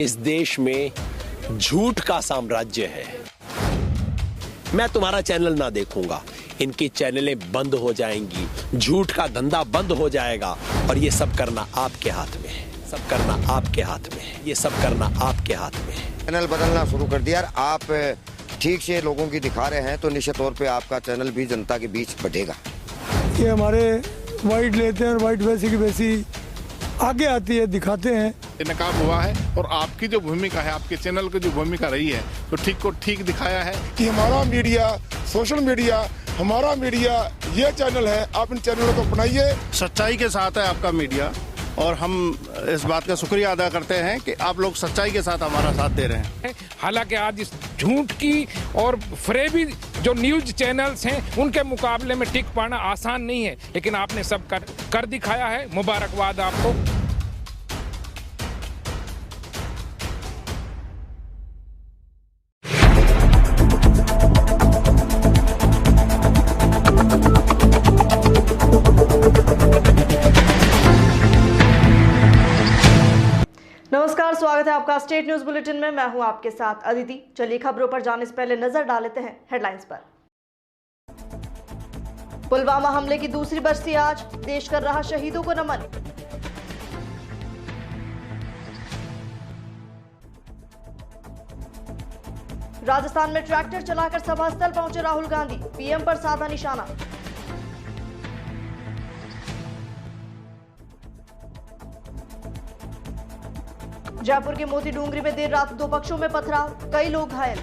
इस देश में झूठ का साम्राज्य है। मैं तुम्हारा चैनल ना देखूंगा, इनकी चैनलें बंद हो जाएंगी, झूठ का धंधा बंद हो जाएगा और ये सब करना आपके हाथ में है। सब करना आपके हाथ में है। ये सब करना आपके हाथ में है। चैनल बदलना शुरू कर दिया। आप ठीक से लोगों की दिखा रहे हैं तो निश्चित तौर पे आपका चैनल भी जनता के बीच बढ़ेगा। ये हमारे वाइट लेते हैं और वाइट वैसी की वैसी आगे आती है, दिखाते हैं। नकाब हुआ है और आपकी जो भूमिका है, आपके चैनल की जो भूमिका रही है, तो ठीक को ठीक दिखाया है कि हमारा मीडिया, सोशल मीडिया, हमारा मीडिया ये चैनल है, आप इन चैनलों को अपनाइए। सच्चाई के साथ है आपका मीडिया और हम इस बात का शुक्रिया अदा करते हैं कि आप लोग सच्चाई के साथ हमारा साथ दे रहे हैं। हालांकि आज इस झूठ की और फरेबी जो न्यूज चैनल्स हैं उनके मुकाबले में टिक पाना आसान नहीं है, लेकिन आपने सब कर दिखाया है। मुबारकबाद आपको। नमस्कार, स्वागत है आपका स्टेट न्यूज बुलेटिन में। मैं हूं आपके साथ अदिति। चलिए खबरों पर जाने से पहले नजर डाल लेते हैं हेडलाइंस पर। पुलवामा हमले की दूसरी बरसी आज, देश कर रहा शहीदों को नमन। राजस्थान में ट्रैक्टर चलाकर सभा स्थल पहुंचे राहुल गांधी, पीएम पर साधा निशाना। जयपुर के मोती डूंगरी में देर रात दो पक्षों में पथराव, कई लोग घायल।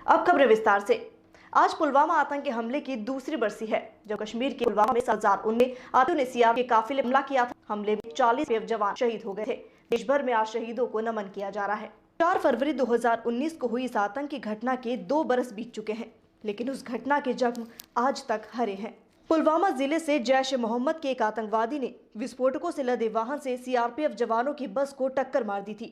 अब खबरें विस्तार से। आज पुलवामा आतंकी हमले की दूसरी बरसी है। जब कश्मीर के पुलवामा में 2019 आतंकियों ने सीआरपीएफ के काफिले हमला किया था। हमले में 40 सीआरपीएफ जवान शहीद हो गए थे। देश भर में आज शहीदों को नमन किया जा रहा है। 4 फरवरी 2019 को हुई इस आतंकी घटना के 2 बरस बीत चुके हैं, लेकिन उस घटना के जख्म आज तक हरे हैं। पुलवामा जिले से जैश ए मोहम्मद के एक आतंकवादी ने विस्फोटकों से लदे वाहन से सीआरपीएफ जवानों की बस को टक्कर मार दी थी।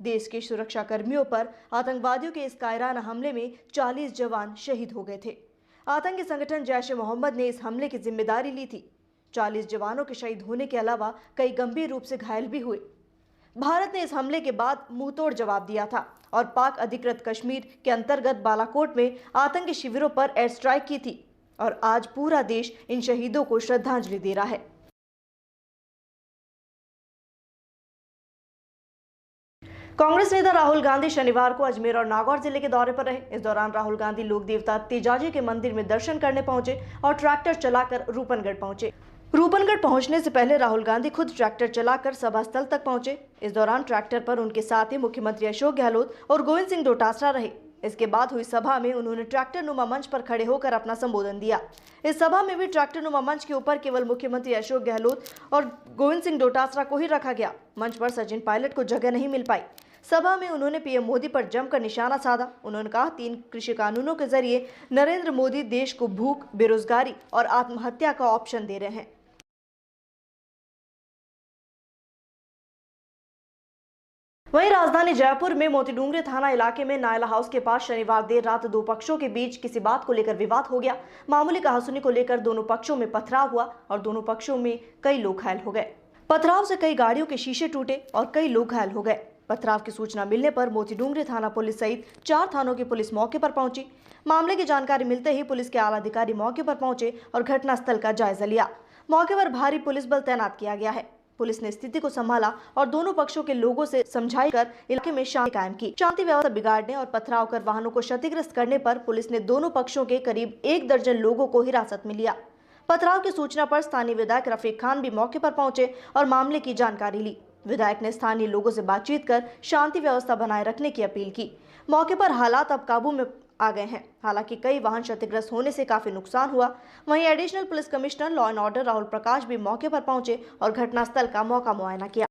देश के सुरक्षा कर्मियों पर आतंकवादियों के इस कायराना हमले में 40 जवान शहीद हो गए थे। आतंकी संगठन जैश ए मोहम्मद ने इस हमले की जिम्मेदारी ली थी। 40 जवानों के शहीद होने के अलावा कई गंभीर रूप से घायल भी हुए। भारत ने इस हमले के बाद मुंहतोड़ जवाब दिया था और पाक अधिकृत कश्मीर के अंतर्गत बालाकोट में आतंकी शिविरों पर एयर स्ट्राइक की थी और आज पूरा देश इन शहीदों को श्रद्धांजलि दे रहा है। कांग्रेस नेता राहुल गांधी शनिवार को अजमेर और नागौर जिले के दौरे पर रहे। इस दौरान राहुल गांधी लोक देवता तेजाजी के मंदिर में दर्शन करने पहुंचे और ट्रैक्टर चलाकर रूपनगढ़ पहुंचे। रूपनगढ़ पहुंचने से पहले राहुल गांधी खुद ट्रैक्टर चलाकर सभा स्थल तक पहुंचे। इस दौरान ट्रैक्टर पर उनके साथ ही मुख्यमंत्री अशोक गहलोत और गोविंद सिंह डोटासरा रहे। इसके बाद हुई सभा में उन्होंने ट्रैक्टर नुमा मंच पर खड़े होकर अपना संबोधन दिया। इस सभा में भी ट्रैक्टर नुमा मंच के ऊपर केवल मुख्यमंत्री अशोक गहलोत और गोविंद सिंह डोटासरा को ही रखा गया। मंच पर सचिन पायलट को जगह नहीं मिल पाई। सभा में उन्होंने पीएम मोदी पर जमकर निशाना साधा। उन्होंने कहा 3 कृषि कानूनों के जरिए नरेंद्र मोदी देश को भूख, बेरोजगारी और आत्महत्या का ऑप्शन दे रहे हैं। वहीं राजधानी जयपुर में मोती डूंगरी थाना इलाके में नायला हाउस के पास शनिवार देर रात 2 पक्षों के बीच किसी बात को लेकर विवाद हो गया। मामूली कहासुनी को लेकर दोनों पक्षों में पथराव हुआ और दोनों पक्षों में कई लोग घायल हो गए। पथराव से कई गाड़ियों के शीशे टूटे और कई लोग घायल हो गए। पथराव की सूचना मिलने पर मोती डूंगरी थाना पुलिस सहित 4 थानों की पुलिस मौके पर पहुंची। मामले की जानकारी मिलते ही पुलिस के आला अधिकारी मौके पर पहुंचे और घटनास्थल का जायजा लिया। मौके पर भारी पुलिस बल तैनात किया गया है। पुलिस ने स्थिति को संभाला और दोनों पक्षों के लोगों से समझाई कर इलाके में शांति कायम की। शांति व्यवस्था बिगाड़ने और पथराव कर वाहनों को क्षतिग्रस्त करने पर पुलिस ने दोनों पक्षों के करीब 1 दर्जन लोगों को हिरासत में लिया। पथराव की सूचना पर स्थानीय विधायक रफीक खान भी मौके पर पहुंचे और मामले की जानकारी ली। विधायक ने स्थानीय लोगों से बातचीत कर शांति व्यवस्था बनाए रखने की अपील की। मौके पर हालात अब काबू में आ गए हैं। हालांकि कई वाहन क्षतिग्रस्त होने से काफी नुकसान हुआ। वहीं additional police commissioner law and order Rahul Prakash भी मौके पर पहुंचे और घटनास्थल का मौका मुआयना किया।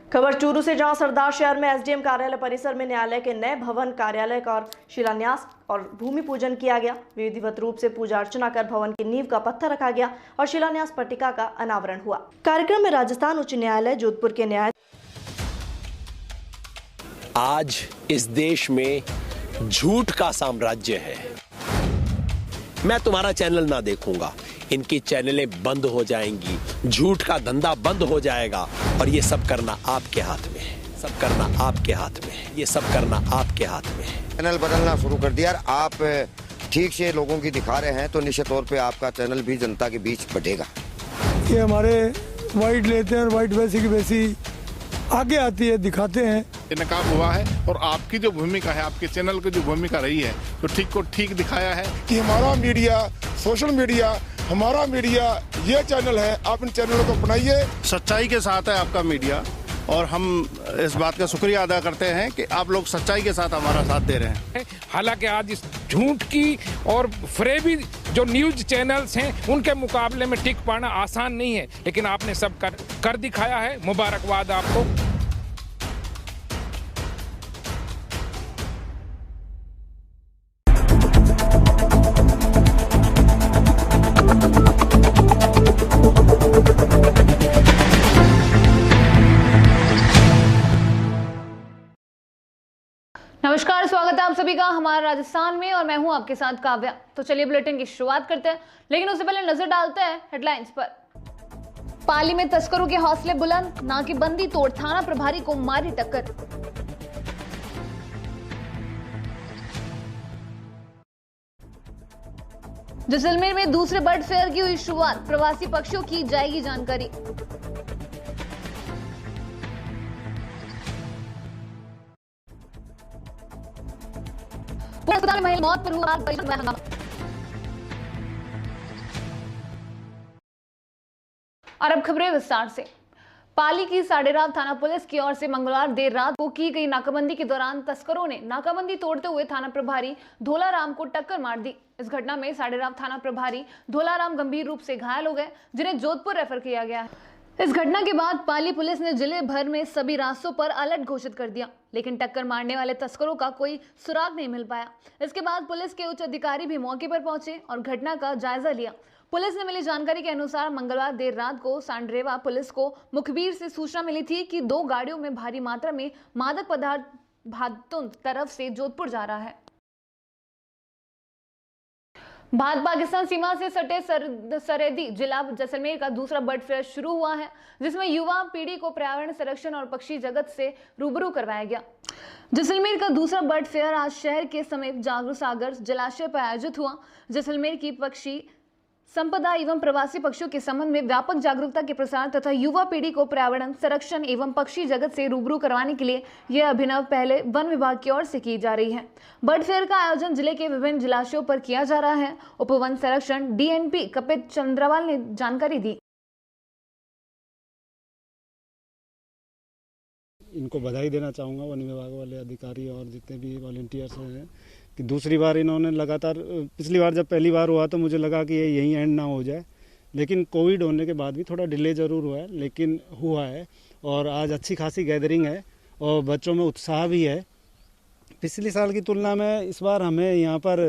खबर चूरू से, जहां सरदार शहर में एसडीएम कार्यालय परिसर में न्यायालय के नए भवन कार्यालय का शिलान्यास और भूमि पूजन किया गया। विधिवत रूप से पूजा अर्चना कर भवन की नींव का पत्थर रखा गया और शिलान्यास पट्टिका का अनावरण हुआ। कार्यक्रम में राजस्थान उच्च न्यायालय जोधपुर के न्यायाधीश आज इस देश में झूठ का साम्राज्य है। मैं तुम्हारा चैनल ना देखूंगा, इनकी चैनलें बंद हो जाएंगी, झूठ का धंधा बंद हो जाएगा और ये सब करना आपके हाथ में है। सब करना आपके हाथ में है। ये सब करना आपके हाथ में है। चैनल बदलना शुरू कर दिया। आप ठीक से लोगों की दिखा रहे हैं तो निश्चित तौर पे आपका चैनल भी जनता के बीच बढ़ेगा। ये हमारे वाइट लेते हैं और वाइट वैसी की वैसी आगे आती है, दिखाते हैं। ये नकाब हुआ है और आपकी जो भूमिका है, आपके चैनल की जो भूमिका रही है, तो ठीक को ठीक दिखाया है कि हमारा मीडिया, सोशल मीडिया, हमारा मीडिया ये चैनल है। आप इन चैनलों को अपनाइए। सच्चाई के साथ है आपका मीडिया और हम इस बात का शुक्रिया अदा करते हैं कि आप लोग सच्चाई के साथ हमारा साथ दे रहे हैं। हालांकि आज इस झूठ की और फरेबी जो न्यूज चैनल्स हैं उनके मुकाबले में टिक पाना आसान नहीं है, लेकिन आपने सब कर दिखाया है। मुबारकबाद आपको। नमस्कार, स्वागत है आप सभी का हमारा राजस्थान में और मैं हूं आपके साथ काव्या। तो चलिए बुलेटिन की शुरुआत करते हैं, लेकिन उससे पहले नजर डालते हैं हेडलाइंस पर। पाली में तस्करों के हौसले बुलंद, नाकेबंदी तोड़ थाना प्रभारी को मारी टक्कर। जैसलमेर में दूसरे बर्ड फेयर की हुई शुरुआत, प्रवासी पक्षियों की जाएगी जानकारी। अस्पताल में मौत पर हुआ हंगामा। और अब खबरें विस्तार से। पाली की साडेराव थाना पुलिस की ओर से मंगलवार देर रात को की गई नाकाबंदी के दौरान तस्करों ने नाकाबंदी तोड़ते हुए थाना प्रभारी धोलाराम को टक्कर मार दी। इस घटना में साडेराव थाना प्रभारी धोलाराम गंभीर रूप से घायल हो गए, जिन्हें जोधपुर रेफर किया गया है। इस घटना के बाद पाली पुलिस ने जिले भर में सभी रास्तों पर अलर्ट घोषित कर दिया, लेकिन टक्कर मारने वाले तस्करों का कोई सुराग नहीं मिल पाया। इसके बाद पुलिस के उच्च अधिकारी भी मौके पर पहुंचे और घटना का जायजा लिया। पुलिस ने मिली जानकारी के अनुसार मंगलवार देर रात को सांड्रेवा पुलिस को मुखबिर से सूचना मिली थी कि 2 गाड़ियों में भारी मात्रा में मादक पदार्थ भादुन तरफ से जोधपुर जा रहा है। भारत पाकिस्तान सीमा से सटे सरहदी जिला जैसलमेर का दूसरा बर्ड फेयर शुरू हुआ है, जिसमें युवा पीढ़ी को पर्यावरण संरक्षण और पक्षी जगत से रूबरू करवाया गया। जैसलमेर का दूसरा बर्ड फेयर आज शहर के समीप जागरू सागर जलाशय पर आयोजित हुआ। जैसलमेर की पक्षी संपदा एवं प्रवासी पक्षियों के संबंध में व्यापक जागरूकता के प्रसार तथा युवा पीढ़ी को पर्यावरण संरक्षण एवं पक्षी जगत से रूबरू करवाने के लिए यह अभिनव पहले वन विभाग की ओर से की जा रही है। बर्ड फेयर का आयोजन जिले के विभिन्न जलाशयों पर किया जा रहा है। उप वन संरक्षण DNP कपित चंद्रवाल ने जानकारी दी। इनको बधाई देना चाहूँगा, वन विभाग वाले अधिकारी और जितने भी वॉलंटियर्स हैं, कि दूसरी बार इन्होंने लगातार, पिछली बार जब पहली बार हुआ तो मुझे लगा कि ये यहीं एंड ना हो जाए, लेकिन कोविड होने के बाद भी थोड़ा डिले ज़रूर हुआ है, लेकिन हुआ है। और आज अच्छी खासी गैदरिंग है और बच्चों में उत्साह भी है। पिछली साल की तुलना में इस बार हमें यहाँ पर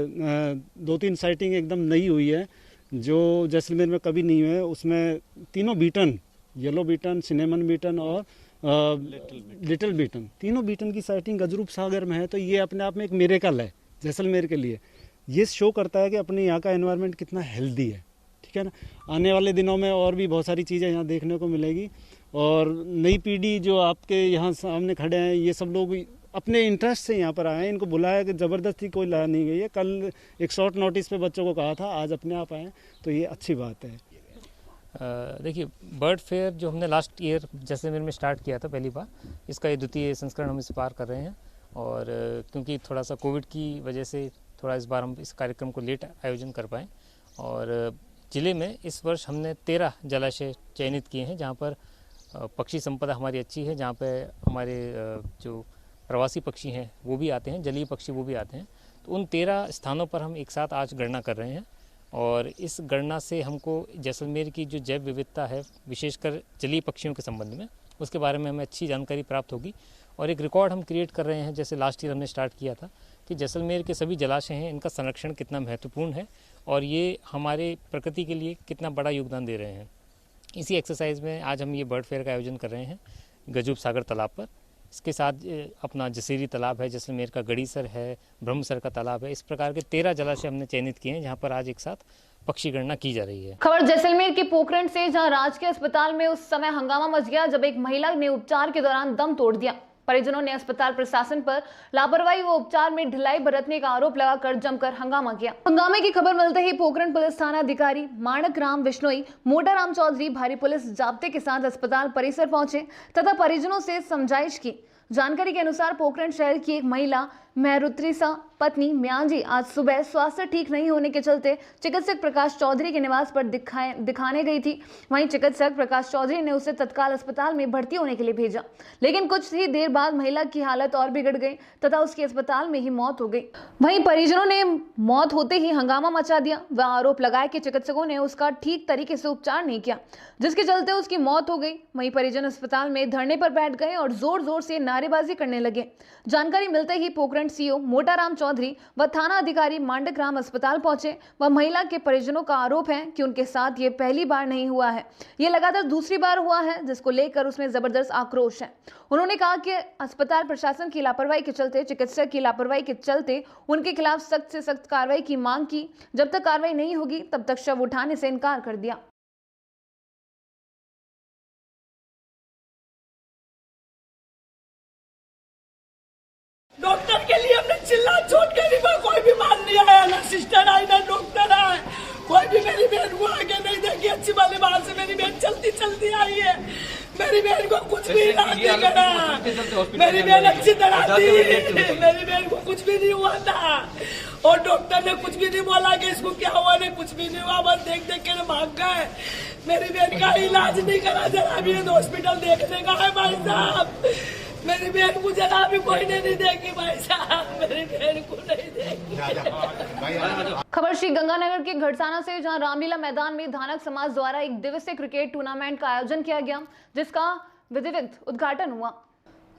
2-3 साइटिंग एकदम नई हुई है, जो जैसलमेर में कभी नहीं हुए। उसमें तीनों beaten, yellow beaten, cinnamon beaten और लिटिल बीटन, तीनों बीटन की साइटिंग गजरूप सागर में है। तो ये अपने आप में एक मिरेकल है जैसलमेर के लिए। ये शो करता है कि अपने यहाँ का एनवायरनमेंट कितना हेल्दी है, ठीक है ना। आने वाले दिनों में और भी बहुत सारी चीज़ें यहाँ देखने को मिलेगी। और नई पीढ़ी जो आपके यहाँ सामने खड़े हैं, ये सब लोग अपने इंटरेस्ट से यहाँ पर आए हैं। इनको बुलाया कि ज़बरदस्ती कोई ला नहीं गई है। कल एक शॉर्ट नोटिस पे बच्चों को कहा था, आज अपने आप आए, तो ये अच्छी बात है। देखिए, बर्ड फेयर जो हमने लास्ट ईयर जैसलमेर में स्टार्ट किया था पहली बार, इसका ये द्वितीय संस्करण हम इस पार कर रहे हैं। और क्योंकि थोड़ा सा कोविड की वजह से थोड़ा इस बार हम इस कार्यक्रम को लेट आयोजन कर पाएँ। और ज़िले में इस वर्ष हमने 13 जलाशय चयनित किए हैं जहाँ पर पक्षी संपदा हमारी अच्छी है, जहाँ पे हमारे जो प्रवासी पक्षी हैं वो भी आते हैं, जलीय पक्षी वो भी आते हैं। तो उन 13 स्थानों पर हम एक साथ आज गणना कर रहे हैं। और इस गणना से हमको जैसलमेर की जो जैव विविधता है, विशेषकर जलीय पक्षियों के संबंध में, उसके बारे में हमें अच्छी जानकारी प्राप्त होगी। और एक रिकॉर्ड हम क्रिएट कर रहे हैं, जैसे लास्ट ईयर हमने स्टार्ट किया था, कि जैसलमेर के सभी जलाशय हैं, इनका संरक्षण कितना महत्वपूर्ण है और ये हमारे प्रकृति के लिए कितना बड़ा योगदान दे रहे हैं। इसी एक्सरसाइज में आज हम ये बर्ड फेयर का आयोजन कर रहे हैं गजरूप सागर तालाब पर। इसके साथ अपना जसीरी तालाब है, जैसलमेर का गड़ीसर है, ब्रह्मसर का तालाब है। इस प्रकार के 13 जलाशय हमने चयनित किए हैं जहाँ पर आज एक साथ पक्षी गणना की जा रही है। खबर जैसलमेर के पोखरण से, जहां राजकीय अस्पताल में उस समय हंगामा मच गया जब एक महिला ने उपचार के दौरान दम तोड़ दिया। परिजनों ने अस्पताल प्रशासन पर लापरवाही व उपचार में ढिलाई बरतने का आरोप लगाकर जमकर हंगामा किया। हंगामे की खबर मिलते ही पोखरण पुलिस थाना अधिकारी माणक राम बिश्नोई, मोटाराम चौधरी भारी पुलिस जाब्ते के साथ अस्पताल परिसर पहुंचे तथा परिजनों से समझाइश की। जानकारी के अनुसार पोखरण शहर की एक महिला मेहरुत्रिसा पत्नी म्यांजी आज सुबह स्वास्थ्य ठीक नहीं होने के चलते चिकित्सक प्रकाश चौधरी के निवास पर दिखाने गई थी। वहीं चिकित्सक प्रकाश चौधरी ने उसे तत्काल अस्पताल में भर्ती होने के लिए भेजा, लेकिन कुछ ही देर बाद महिला की हालत और बिगड़ गई तथा उसकी अस्पताल में ही मौत हो गई। वहीं परिजनों ने मौत होते ही हंगामा मचा दिया व आरोप लगाया कि चिकित्सकों ने उसका ठीक तरीके से उपचार नहीं किया, जिसके चलते उसकी मौत हो गई। वहीं परिजन अस्पताल में धरने पर बैठ गए और जोर जोर से नारेबाजी करने लगे। जानकारी मिलते ही पोखरण सीओ मोटाराम चौधरी व थाना अधिकारी मांडक राम अस्पताल पहुंचे व महिला के परिजनों का आरोप है कि उनके साथ ये पहली बार नहीं हुआ है, ये लगातार दूसरी बार हुआ है, जिसको लेकर उसमें जबरदस्त आक्रोश है। उन्होंने कहा कि अस्पताल प्रशासन की लापरवाही के चलते, चिकित्सक की लापरवाही के चलते उनके खिलाफ सख्त से सख्त कार्रवाई की मांग की। जब तक कार्रवाई नहीं होगी तब तक शव उठाने से इनकार कर दिया। डॉक्टर के लिए हमने चिल्ला चोट के लिए कोई भी मान नहीं आया, ना सिस्टर आई ना डॉक्टर आए, कोई भी मेरी बहन को आगे नहीं देखी। अच्छी वाली बात से मेरी बहन चलती चलती आई है, मेरी बहन को कुछ भी नहीं करा, मेरी बहन अच्छी तरह थी, मेरी बहन को कुछ भी नहीं हुआ था और डॉक्टर ने कुछ भी नहीं बोला कि इसको क्या हुआ, नहीं कुछ भी नहीं हुआ, बस देख देख के भाग गए। मेरी बहन का इलाज नहीं करा, जरा भी हॉस्पिटल देखने का है भाई साहब। मेरी बहन को जरा भी कोई नहीं देखी भाई साहब, मेरी बहन को नहीं देखी। खबर श्री गंगानगर के घड़साना से, जहां रामलीला मैदान में धानक समाज द्वारा एक दिवसीय क्रिकेट टूर्नामेंट का आयोजन किया गया, जिसका विधिवत उद्घाटन हुआ।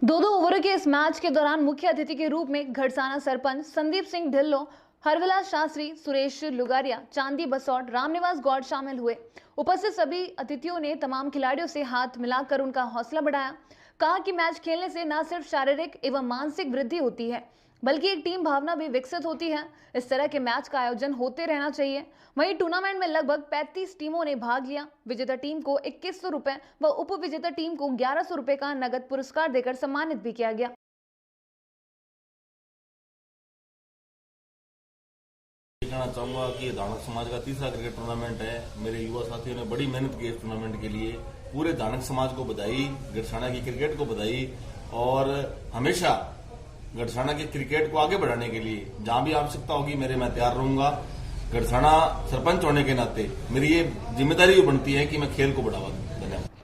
2-2 ओवरों के इस मैच के दौरान मुख्य अतिथि के रूप में घड़साना सरपंच संदीप सिंह ढिल्लो, हरविलास शास्त्री, सुरेश लुगारिया, चांदी बसौट, रामनिवास गौड़ शामिल हुए। उपस्थित सभी अतिथियों ने तमाम खिलाड़ियों से हाथ मिलाकर उनका हौसला बढ़ाया। कहा कि मैच खेलने से न सिर्फ शारीरिक एवं मानसिक वृद्धि होती है, बल्कि एक टीम भावना भी विकसित होती है। इस तरह के मैच का आयोजन होते रहना चाहिए। वहीं टूर्नामेंट में लगभग 35 टीमों ने भाग लिया। विजेता टीम को 2100 रुपए व उप विजेता टीम को 1100 रुपए का नगद पुरस्कार देकर सम्मानित भी किया गया। कहना चाहूँगा कि धानक समाज का तीसरा क्रिकेट टूर्नामेंट है। मेरे युवा साथियों ने बड़ी मेहनत की इस टूर्नामेंट के लिए। पूरे धानक समाज को बधाई, गड़साना की क्रिकेट को बधाई और हमेशा गड़साना की क्रिकेट को आगे बढ़ाने के लिए जहां भी आवश्यकता होगी मैं तैयार रहूंगा। गड़साना सरपंच होने के नाते मेरी ये जिम्मेदारी बनती है कि मैं खेल को बढ़ावा दूं।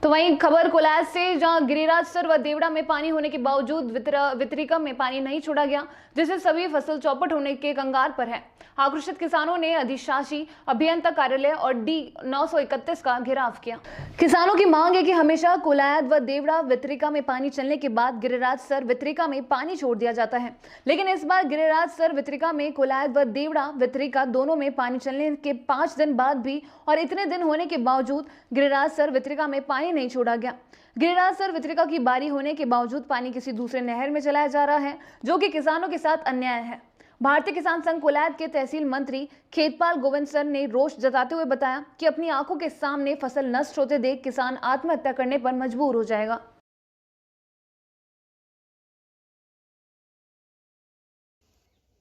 तो वहीं खबर कोलाज से, जहां गिरिराजसर व देवड़ा में पानी होने के बावजूद वितरिका में पानी नहीं छोड़ा गया, जिससे सभी फसल चौपट होने के कंगार पर है। आक्रोशित किसानों ने अधिशासी अभियंता कार्यालय और D-931 का घेराव किया। किसानों की मांग है कि हमेशा कोलायत व देवड़ा वितरिका में पानी चलने के बाद गिरिराजसर वितरिका में पानी छोड़ दिया जाता है, लेकिन इस बार गिरिराजसर वितरिका में कोलायत व देवड़ा वितरिका दोनों में पानी चलने के 5 दिन बाद भी और इतने दिन होने के बावजूद गिरिराजसर वितरिका में पानी नहीं छोड़ा गया। गिरिराजसर वितरिका की बारी होने के बावजूद पानी किसी दूसरे नहर में चलाया जा रहा है, जो कि किसानों के साथ अन्याय है। भारतीय किसान संघ कोलायत के तहसील मंत्री खेतपाल गोविंद सर ने रोष जताते हुए बताया कि अपनी आंखों के सामने फसल नष्ट होते देख किसान आत्महत्या करने पर मजबूर हो जाएगा।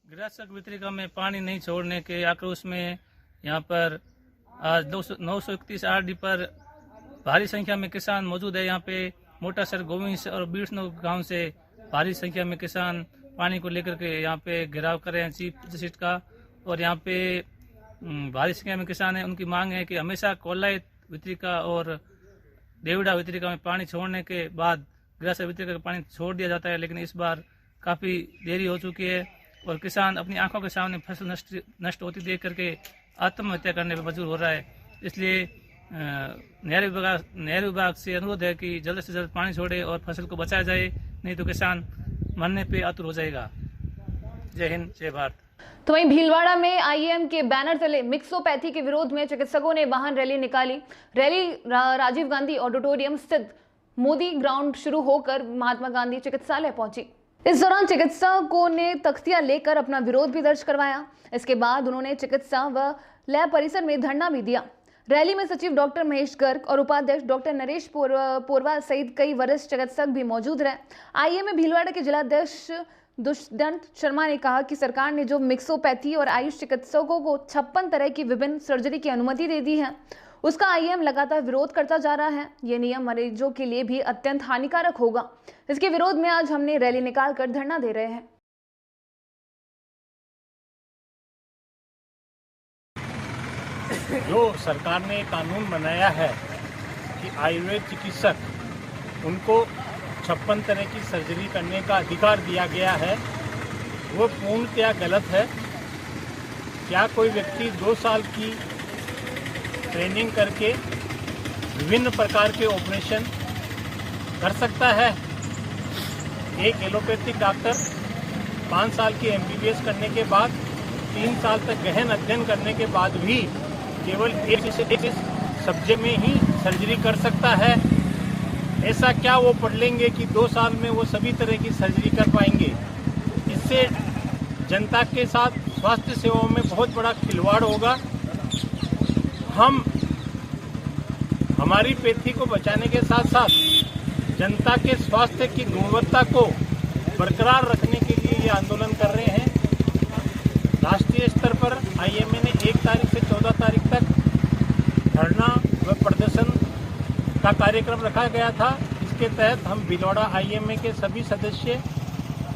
गिरिराजसर वितरिका में पानी नहीं छोड़ने के आक्रोश में यहाँ पर आज 931 आरडी पर भारी संख्या में किसान मौजूद है। यहाँ पे मोटासर, गोविंद और बीसनो गांव से भारी संख्या में किसान पानी को लेकर के यहाँ पे घेराव कर रहे हैं चीफ जस्टिस का। और यहाँ पे भारी संख्या में किसान हैं। उनकी मांग है कि हमेशा कोलायत वितरिका और देवड़ा वितरिका में पानी छोड़ने के बाद गिरिराजसर वितरिका का पानी छोड़ दिया जाता है, लेकिन इस बार काफ़ी देरी हो चुकी है और किसान अपनी आंखों के सामने फसल नष्ट होती देख करके आत्महत्या करने पर मजबूर हो रहा है। इसलिए नहर विभाग से अनुरोध है कि जल्द से जल्द पानी छोड़े और फसल को बचाया जाए, नहीं तो किसान मरने पे आतुर हो जाएगा। जय हिंद, जय भारत। तो वहीं भीलवाड़ा में IAM के बैनर तले मिक्सोपैथी के विरोध में चिकित्सकों ने वाहन रैली निकाली। रैली राजीव गांधी ऑडिटोरियम स्थित मोदी ग्राउंड शुरू होकर महात्मा गांधी चिकित्सालय पहुंची। इस दौरान चिकित्सकों ने तख्तियां लेकर अपना विरोध भी दर्ज करवाया। इसके बाद उन्होंने चिकित्सा व लैब परिसर में धरना भी दिया। रैली में सचिव डॉक्टर महेश गर्ग और उपाध्यक्ष डॉक्टर नरेश पोरवा सहित कई वरिष्ठ चिकित्सक भी मौजूद रहे। आईएमए भीलवाड़ा के जिलाध्यक्ष दुष्यंत शर्मा ने कहा कि सरकार ने जो मिक्सोपैथी और आयुष चिकित्सकों को 56 तरह की विभिन्न सर्जरी की अनुमति दे दी है, उसका आईएम लगातार विरोध करता जा रहा है। ये नियम मरीजों के लिए भी अत्यंत हानिकारक होगा। इसके विरोध में आज हमने रैली निकालकर धरना दे रहे हैं। जो सरकार ने कानून बनाया है कि आयुर्वेद चिकित्सक उनको 56 तरह की सर्जरी करने का अधिकार दिया गया है, वो पूर्णतया गलत है। क्या कोई व्यक्ति 2 साल की ट्रेनिंग करके विभिन्न प्रकार के ऑपरेशन कर सकता है? एक एलोपैथिक डॉक्टर 5 साल की एमबीबीएस करने के बाद 3 साल तक गहन अध्ययन करने के बाद भी केवल एक सब्जेक्ट में ही सर्जरी कर सकता है। ऐसा क्या वो पढ़ लेंगे कि 2 साल में वो सभी तरह की सर्जरी कर पाएंगे? इससे जनता के साथ स्वास्थ्य सेवाओं में बहुत बड़ा खिलवाड़ होगा। हम हमारी पैथी को बचाने के साथ साथ जनता के स्वास्थ्य की गुणवत्ता को बरकरार रखने के लिए ये आंदोलन कर रहे हैं। राष्ट्रीय स्तर पर आईएमए ने 1 तारीख से 14 तारीख तक धरना व प्रदर्शन का कार्यक्रम रखा गया था। इसके तहत हम भीलवाड़ा आईएमए के सभी सदस्य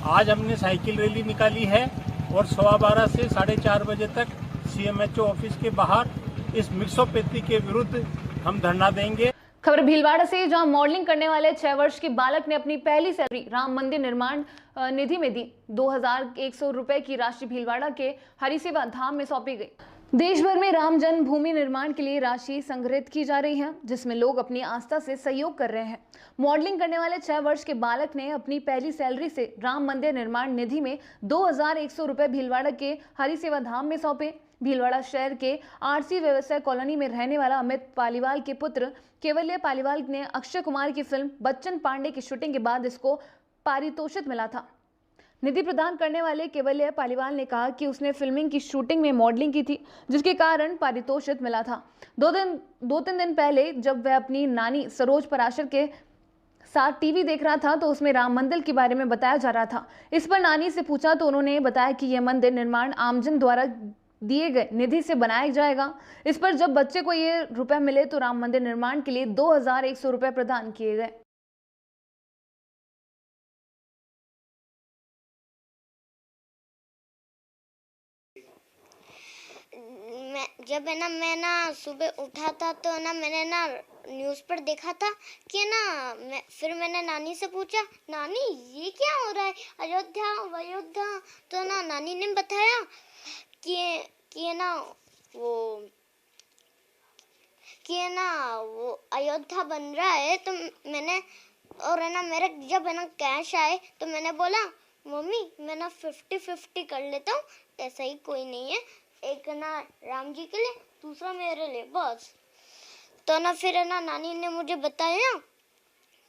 आज हमने साइकिल रैली निकाली है और 12:15 से 4:30 बजे तक सीएमएचओ ऑफिस के बाहर इस मिक्सोपैथी के विरुद्ध हम धरना देंगे। खबर भीलवाड़ा से, जहां मॉडलिंग करने वाले 6 वर्ष के बालक ने अपनी पहली सैलरी राम मंदिर निर्माण निधि में दी। 2100 रुपए की राशि भीलवाड़ा के हरिसेवा धाम में सौंपी गई। देश भर में राम जन्मभूमि निर्माण के लिए राशि संग्रहित की जा रही है, जिसमें लोग अपनी आस्था से सहयोग कर रहे हैं। मॉडलिंग करने वाले 6 वर्ष के बालक ने अपनी पहली सैलरी से राम मंदिर निर्माण निधि में 2100 रुपए भीलवाड़ा के हरिसेवा धाम में सौंपे। भीलवाड़ा शहर के आरसी व्यवसाय कॉलोनी में रहने वाला अमित पालीवाल के पुत्र केवल्य पालीवाल ने अक्षय कुमार की फिल्म बच्चन पांडे की शूटिंग के बाद इसको पारितोषिक मिला था। निधि प्रदान करने वाले केवल्य पालीवाल ने कहा कि उसने फिल्मिंग की शूटिंग में मॉडलिंग की थी, जिसके कारण पारितोषिक मिला था। 2-3 दिन पहले जब वह अपनी नानी सरोज पराशर के साथ टीवी देख रहा था तो उसमें राम मंदिर के बारे में बताया जा रहा था। इस पर नानी से पूछा तो उन्होंने बताया कि यह मंदिर निर्माण आमजन द्वारा दिए गए निधि से बनाया जाएगा। इस पर जब बच्चे को ये रुपए मिले तो राम मंदिर निर्माण के लिए 2100 रुपए प्रदान किए गए। मैं सुबह उठा था तो मैंने न्यूज़ पर देखा था कि फिर मैंने नानी से पूछा, नानी ये क्या हो रहा है, अयोध्या तो नानी ने बताया कि वो अयोध्या बन रहा है। तो मैंने और मेरे जब कैश आए तो मैंने बोला, मम्मी मैं 50-50 कर लेता हूँ, ऐसा ही कोई नहीं है, एक राम जी के लिए दूसरा मेरे लिए बस। तो फिर नानी ने मुझे बताया।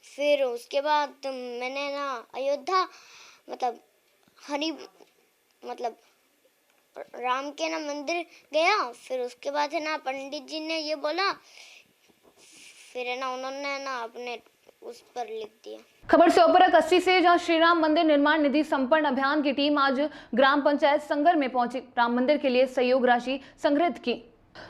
फिर उसके बाद मैंने अयोध्या राम के मंदिर गया। फिर उसके बाद पंडित जी ने ये बोला, फिर उन्होंने अपने उस पर लिख दिया। खबर सोपरा कस्सी से, जहां श्री राम मंदिर निर्माण निधि संपन्न अभियान की टीम आज ग्राम पंचायत संगर में पहुंची। राम मंदिर के लिए सहयोग राशि संग्रहित की।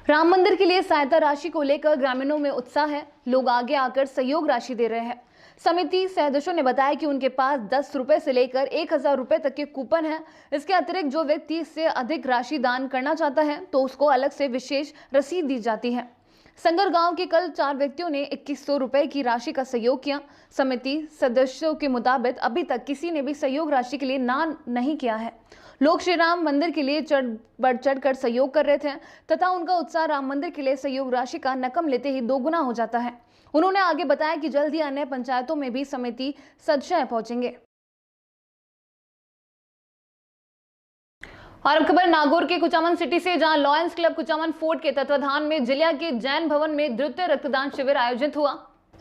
राम मंदिर के लिए सहायता राशि को लेकर ग्रामीणों में उत्साह है। लोग आगे आकर सहयोग राशि दे रहे हैं। समिति सदस्यों ने बताया कि उनके पास 10 रुपए से लेकर 1000 रुपए तक के कूपन है। इसके अतिरिक्त जो व्यक्ति इससे अधिक राशि दान करना चाहता है तो उसको अलग से विशेष रसीद दी जाती है। संगर गांव के कल 4 व्यक्तियों ने 2100 रुपए की राशि का सहयोग किया। समिति सदस्यों के मुताबिक अभी तक किसी ने भी सहयोग राशि के लिए नहीं किया है। लोग श्री राम मंदिर के लिए बढ़ चढ़ कर सहयोग कर रहे थे तथा उनका उत्साह राम मंदिर के लिए सहयोग राशि का नकम लेते ही 2 गुना हो जाता है। उन्होंने आगे बताया कि जल्द ही अन्य पंचायतों में भी समिति सदस्य पहुंचेंगे। और अब खबर नागौर के कुचामन सिटी से, जहां लॉयंस क्लब कुचामन फोर्ट के तत्वाधान में जिला के जैन भवन में द्वितीय रक्तदान शिविर आयोजित हुआ।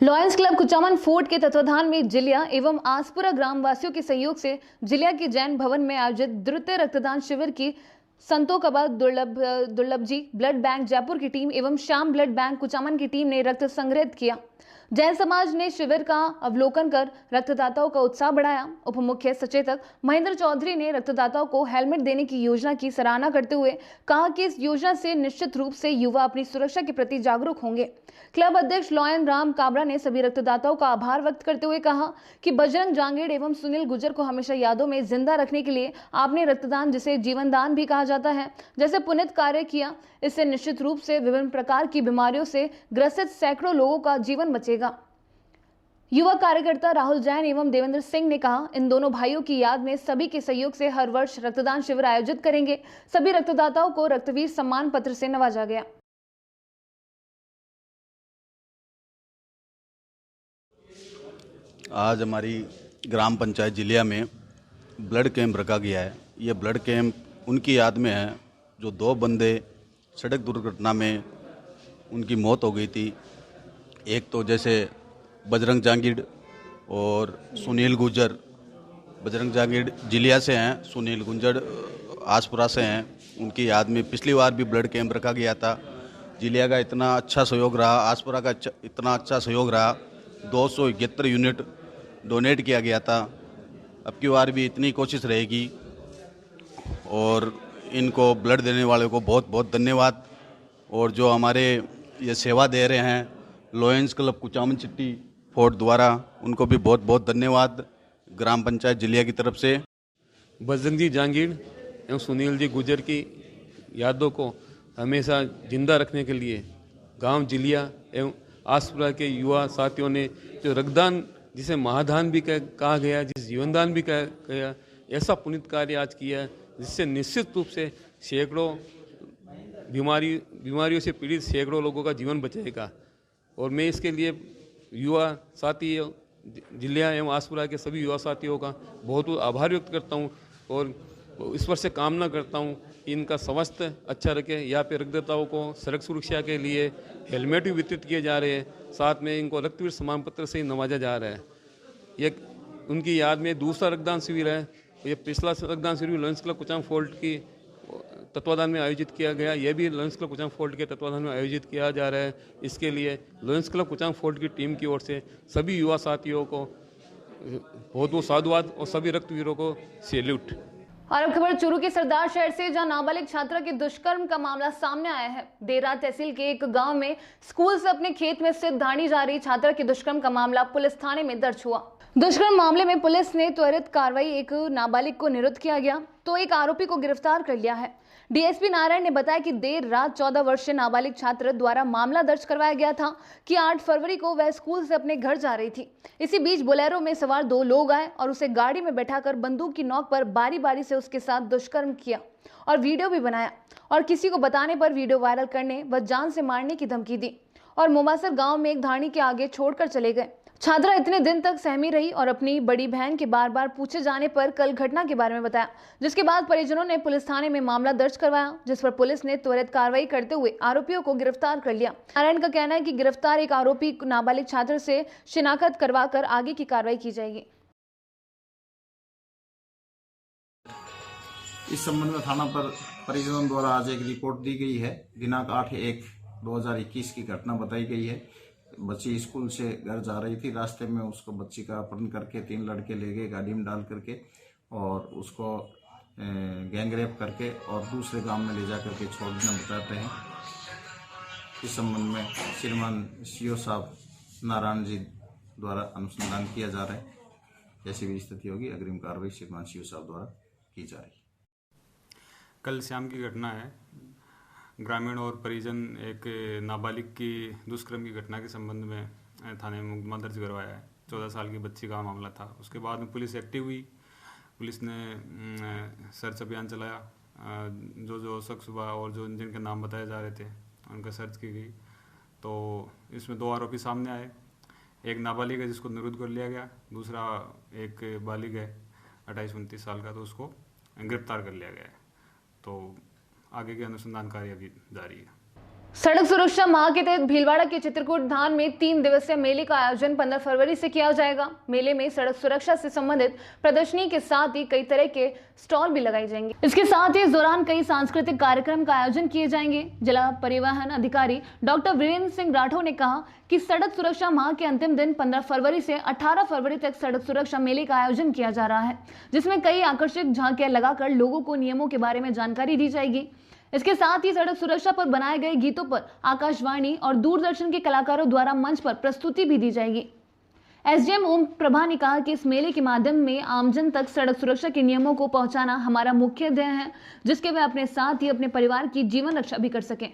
लॉयंस क्लब कुचामन फोर्ट के तत्वाधान में जिलिया एवं आसपुरा ग्रामवासियों के सहयोग से जिलिया के जैन भवन में आयोजित द्वितीय रक्तदान शिविर की संतों कबा दुर्लभ जी ब्लड बैंक जयपुर की टीम एवं श्याम ब्लड बैंक कुचामन की टीम ने रक्त संग्रहित किया। जैन समाज ने शिविर का अवलोकन कर रक्तदाताओं का उत्साह बढ़ाया। उप मुख्य सचेतक महेंद्र चौधरी ने रक्तदाताओं को हेलमेट देने की योजना की सराहना करते हुए कहा कि इस योजना से निश्चित रूप से युवा अपनी सुरक्षा के प्रति जागरूक होंगे। क्लब अध्यक्ष लॉयन राम काबरा ने सभी रक्तदाताओं का आभार व्यक्त करते हुए कहा कि बजरंग जांगेड़ एवं सुनील गुर्जर को हमेशा यादों में जिंदा रखने के लिए आपने रक्तदान, जिसे जीवन दान भी कहा जाता है, जैसे पुनीत कार्य किया। इससे निश्चित रूप से विभिन्न प्रकार की बीमारियों से ग्रसित सैकड़ों लोगों का जीवन बचेगा। युवा कार्यकर्ता राहुल जैन एवं देवेंद्र सिंह ने कहा, इन दोनों भाइयों की याद में सभी के सहयोग से हर वर्ष रक्तदान शिविर आयोजित करेंगे। सभी रक्तदाताओं को रक्तवीर सम्मान पत्र से नवाजा गया। आज हमारी ग्राम पंचायत जिलिया में ब्लड कैंप रखा गया है। ये ब्लड कैंप उनकी याद में है जो 2 बंदे सड़क दुर्घटना में उनकी मौत हो गई थी। एक तो जैसे बजरंग जांगीड़ और सुनील गुर्जर। बजरंग जांगीड़ जिलिया से हैं, सुनील गुर्जर आसपुरा से हैं। उनकी याद में पिछली बार भी ब्लड कैंप रखा गया था। जिलिया का इतना अच्छा सहयोग रहा, आसपुरा का इतना अच्छा सहयोग रहा, 271 यूनिट डोनेट किया गया था। अब की बार भी इतनी कोशिश रहेगी और इनको ब्लड देने वाले को बहुत बहुत धन्यवाद। और जो हमारे ये सेवा दे रहे हैं लॉयंस क्लब कुचामन चिट्टी फोर्ट द्वारा, उनको भी बहुत बहुत धन्यवाद ग्राम पंचायत जिलिया की तरफ से। बजरंग जी जांगीड़ एवं सुनील जी गुर्जर की यादों को हमेशा जिंदा रखने के लिए गांव जिलिया एवं आसपुरा के युवा साथियों ने जो रक्तदान, जिसे महादान भी कहा गया, जिस जीवनदान भी कहा गया, ऐसा पुनीत कार्य आज किया जिससे निश्चित रूप से सैकड़ों बीमारियों से पीड़ित सैकड़ों लोगों का जीवन बचेगा। और मैं इसके लिए युवा साथी जिलिया एवं आसपुरा के सभी युवा साथियों का बहुत बहुत आभार व्यक्त करता हूँ और ईश्वर से कामना करता हूँ कि इनका स्वास्थ्य अच्छा रखे। यहाँ पे रक्तदाताओं को सड़क सुरक्षा के लिए हेलमेट भी वितरित किए जा रहे हैं, साथ में इनको रक्तवीर सम्मान पत्र से नवाजा जा रहा है। ये उनकी याद में दूसरा रक्तदान शिविर है। ये पिछला रक्तदान शिविर लॉयंस क्लब कुचामन फोर्ट की तत्वाधान में आयोजित किया गया, यह भी लॉयंस क्लब कुचामन फोर्ट के तत्वाधान में आयोजित किया जा रहा है। इसके लिए लॉयंस क्लब कुचामन फोर्ट की टीम की ओर से सभी युवा साथियों को बहुत बहुत साधुवाद और सभी रक्तवीरों को सैल्यूट। और अब खबर चूरू के सरदार शहर से, जहां नाबालिग छात्रा के दुष्कर्म का मामला सामने आया है। देर रात तहसील के एक गांव में स्कूल से अपने खेत में स्थित धानी जा रही छात्रा के दुष्कर्म का मामला पुलिस थाने में दर्ज हुआ। दुष्कर्म मामले में पुलिस ने त्वरित कार्रवाई, एक नाबालिग को निरुद्ध किया गया तो एक आरोपी को गिरफ्तार कर लिया है। डीएसपी नारायण ने बताया कि देर रात 14 वर्षीय नाबालिग छात्र द्वारा मामला दर्ज करवाया गया था कि 8 फरवरी को वह स्कूल से अपने घर जा रही थी। इसी बीच बोलेरो में सवार 2 लोग आए और उसे गाड़ी में बैठाकर बंदूक की नोक पर बारी बारी से उसके साथ दुष्कर्म किया और वीडियो भी बनाया और किसी को बताने पर वीडियो वायरल करने व जान से मारने की धमकी दी और मुबासर गाँव में एक धारणी के आगे छोड़कर चले गए। छात्रा इतने दिन तक सहमी रही और अपनी बड़ी बहन के बार बार पूछे जाने पर कल घटना के बारे में बताया, जिसके बाद परिजनों ने पुलिस थाने में मामला दर्ज करवाया, जिस पर पुलिस ने त्वरित कार्रवाई करते हुए आरोपियों को गिरफ्तार कर लिया। नारायण का कहना है कि गिरफ्तार एक आरोपी नाबालिग छात्र से शिनाख्त करवाकर आगे की कार्रवाई की जाएगी। इस संबंध में थाना पर परिजनों द्वारा आज एक रिपोर्ट दी गई है। दिनांक 8/1/2021 की घटना बताई गई है। बच्ची स्कूल से घर जा रही थी, रास्ते में उसको बच्ची का अपहरण करके 3 लड़के ले गए गाड़ी में डाल करके और उसको गैंगरेप करके और दूसरे गांव में ले जा करके छोड़ देना बताते हैं। इस संबंध में श्रीमान सीओ साहब नारायण जी द्वारा अनुसंधान किया जा रहा है। जैसी भी स्थिति होगी अग्रिम कार्रवाई श्रीमान सीओ साहब द्वारा की जा रही है। कल शाम की घटना है। ग्रामीण और परिजन एक नाबालिग की दुष्कर्म की घटना के संबंध में थाने में मुकदमा दर्ज करवाया है। 14 साल की बच्ची का मामला था। उसके बाद में पुलिस एक्टिव हुई। पुलिस ने सर्च अभियान चलाया। जो शख्स हुआ और जो जिनके नाम बताए जा रहे थे उनका सर्च की गई तो इसमें 2 आरोपी सामने आए। एक नाबालिग है जिसको निरुद्ध कर लिया गया, दूसरा एक बालिग है 28-29 साल का, तो उसको गिरफ्तार कर लिया गया है। तो आगे के अनुसंधान कार्य अभी जारी है। सड़क सुरक्षा माह के तहत भीलवाड़ा के चित्रकूट धाम में 3 दिवसीय मेले का आयोजन 15 फरवरी से किया जाएगा। मेले में सड़क सुरक्षा से संबंधित प्रदर्शनी के साथ ही कई तरह के स्टॉल भी लगाए जाएंगे। इसके साथ ही इस दौरान कई सांस्कृतिक कार्यक्रम का आयोजन किए जाएंगे। जिला परिवहन अधिकारी डॉक्टर वीरेंद्र सिंह राठौर ने कहा कि सड़क सुरक्षा माह के अंतिम दिन 15 फरवरी से 18 फरवरी तक सड़क सुरक्षा मेले का आयोजन किया जा रहा है, जिसमें कई आकर्षक झांकियां लगाकर लोगों को नियमों के बारे में जानकारी दी जाएगी। इसके साथ ही सड़क सुरक्षा पर बनाए गए गीतों पर आकाशवाणी और दूरदर्शन के कलाकारों द्वारा मंच पर प्रस्तुति भी दी जाएगी। एसडीएम ओम प्रभा ने कहा कि इस मेले के माध्यम में आमजन तक सड़क सुरक्षा के नियमों को पहुंचाना हमारा मुख्य ध्येय है, जिसके वे अपने साथ ही अपने परिवार की जीवन रक्षा भी कर सकें।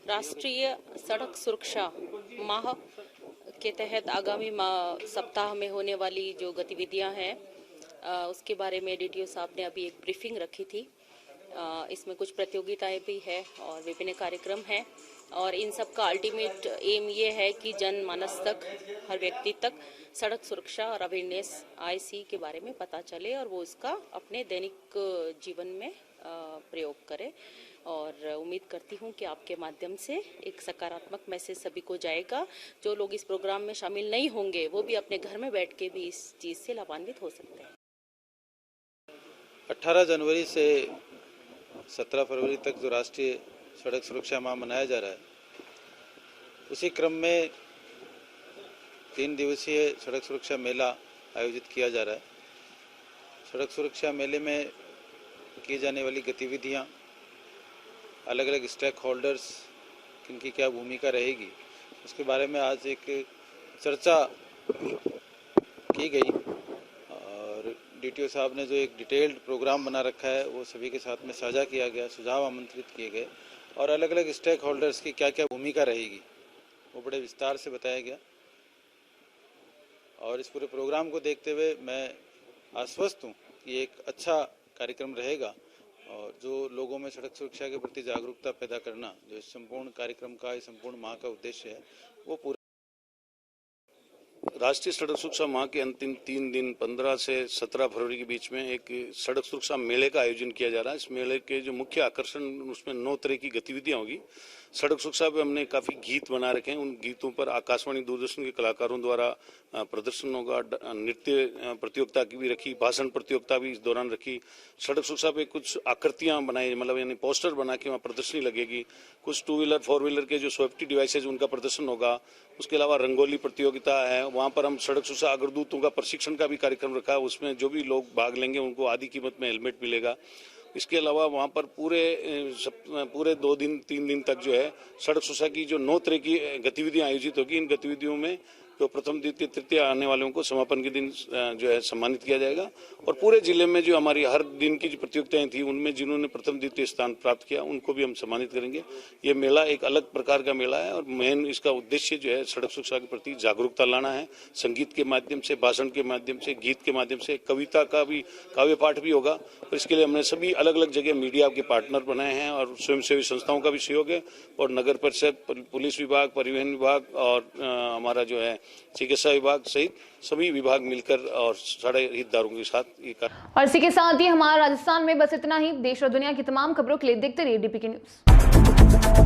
राष्ट्रीय सड़क सुरक्षा माह के तहत आगामी सप्ताह में होने वाली जो गतिविधियां हैं उसके बारे में डीटीओ साहब ने अभी एक ब्रीफिंग रखी थी। इसमें कुछ प्रतियोगिताएं भी है और विभिन्न कार्यक्रम हैं और इन सब का अल्टीमेट एम ये है कि जनमानस तक, हर व्यक्ति तक सड़क सुरक्षा और अवेयरनेस आईसी के बारे में पता चले और वो इसका अपने दैनिक जीवन में प्रयोग करे। और उम्मीद करती हूँ कि आपके माध्यम से एक सकारात्मक मैसेज सभी को जाएगा। जो लोग इस प्रोग्राम में शामिल नहीं होंगे वो भी अपने घर में बैठ के भी इस चीज़ से लाभान्वित हो सकते हैं। 18 जनवरी से 17 फरवरी तक जो राष्ट्रीय सड़क सुरक्षा माह मनाया जा रहा है, उसी क्रम में 3 दिवसीय सड़क सुरक्षा मेला आयोजित किया जा रहा है। सड़क सुरक्षा मेले में की जाने वाली गतिविधियां, अलग अलग स्टेक होल्डर्स किनकी क्या भूमिका रहेगी, उसके बारे में आज एक चर्चा की गई और डीटीओ साहब ने जो एक डिटेल्ड प्रोग्राम बना रखा है वो सभी के साथ में साझा किया गया, सुझाव आमंत्रित किए गए और अलग अलग स्टेक होल्डर्स की क्या क्या भूमिका रहेगी वो बड़े विस्तार से बताया गया। और इस पूरे प्रोग्राम को देखते हुए मैं आश्वस्त हूँ कि एक अच्छा कार्यक्रम रहेगा और जो लोगों में सड़क सुरक्षा के प्रति जागरूकता पैदा करना, जो इस संपूर्ण कार्यक्रम का, इस संपूर्ण माह का उद्देश्य है, वो पूरा। राष्ट्रीय सड़क सुरक्षा माह के अंतिम 3 दिन 15 से 17 फरवरी के बीच में एक सड़क सुरक्षा मेले का आयोजन किया जा रहा है। इस मेले के जो मुख्य आकर्षण, उसमें 9 तरह की गतिविधियां होगी। सड़क सुरक्षा पे हमने काफी गीत बना रखे हैं। उन गीतों पर आकाशवाणी दूरदर्शन के कलाकारों द्वारा प्रदर्शन होगा। नृत्य प्रतियोगिता की भी रखी, भाषण प्रतियोगिता भी इस दौरान रखी। सड़क सुरक्षा पे कुछ आकृतियां बनाई, मतलब यानी पोस्टर बना के वहाँ प्रदर्शनी लगेगी। कुछ 2 व्हीलर 4 व्हीलर के जो सेफ्टी डिवाइसेज उनका प्रदर्शन होगा। उसके अलावा रंगोली प्रतियोगिता है। वहाँ पर हम सड़क सुरक्षा अग्रदूतों का प्रशिक्षण का भी कार्यक्रम रखा है। उसमें जो भी लोग भाग लेंगे उनको आधी कीमत में हेलमेट मिलेगा। इसके अलावा वहाँ पर पूरे 2 दिन 3 दिन तक जो है सड़क सुरक्षा की जो 9 तरह की गतिविधियां आयोजित होगी। इन गतिविधियों में जो प्रथम द्वितीय तृतीय आने वालों को समापन के दिन जो है सम्मानित किया जाएगा। और पूरे जिले में जो हमारी हर दिन की जो प्रतियोगिताएं थी उनमें जिन्होंने प्रथम द्वितीय स्थान प्राप्त किया उनको भी हम सम्मानित करेंगे। ये मेला एक अलग प्रकार का मेला है और मेन इसका उद्देश्य जो है सड़क सुरक्षा के प्रति जागरूकता लाना है। संगीत के माध्यम से, भाषण के माध्यम से, गीत के माध्यम से, कविता का भी, काव्य पाठ भी होगा। और इसके लिए हमने सभी अलग अलग जगह मीडिया के पार्टनर बनाए हैं और स्वयंसेवी संस्थाओं का भी सहयोग है। और नगर परिषद, पुलिस विभाग, परिवहन विभाग और हमारा जो है चिकित्सा विभाग सहित सभी विभाग मिलकर और सारे हितधारकों के साथ ये कार्य। और इसी के साथ ही हमारा राजस्थान में बस इतना ही। देश और दुनिया की तमाम खबरों के लिए देखते रहिए डीपीके न्यूज।